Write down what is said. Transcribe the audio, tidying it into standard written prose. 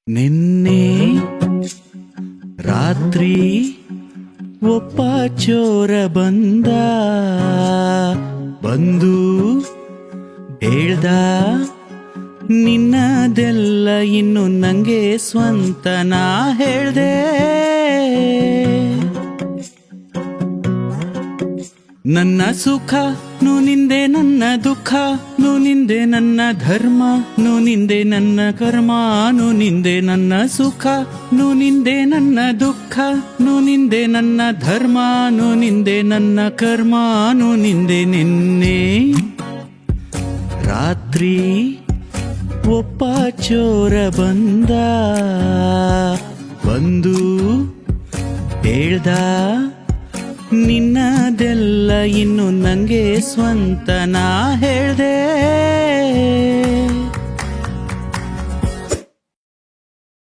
ನಿನ್ನೆ ರಾತ್ರಿ ಒಬ್ಬ ಚೋರ ಬಂದು ಹೇಳ್ದ, ನಿನ್ನದೆಲ್ಲ ಇನ್ನು ನಂಗೆ ಸ್ವಂತ. ನಾ ಹೇಳ್ದೆ, ನನ್ನ ಸುಖ ನೂ ನಿಂದೆ, ನನ್ನ ದುಃಖ ನೂ ನಿಂದೆ, ನನ್ನ ಧರ್ಮ ನೂ ನಿಂದೆ, ನನ್ನ ಕರ್ಮ ನೂ ನಿಂದೆ. ನನ್ನ ಸುಖ ನೂ ನಿಂದೆ, ನನ್ನ ದುಃಖ ನೂ ನಿಂದೆ, ನನ್ನ ಧರ್ಮ ನೂ ನಿಂದೆ, ನನ್ನ ಕರ್ಮ ನೂ ನಿಂದೆ. ನಿನ್ನೆ ರಾತ್ರಿ ಒಬ್ಬ ಚೋರ ಬಂದು ಹೇಳ್ದ, ನಿನ್ನದೆಲ್ಲ ಇನ್ನು ನಂಗೆ ಸ್ವಂತ. ನಾ ಹೇಳ್ದೆ.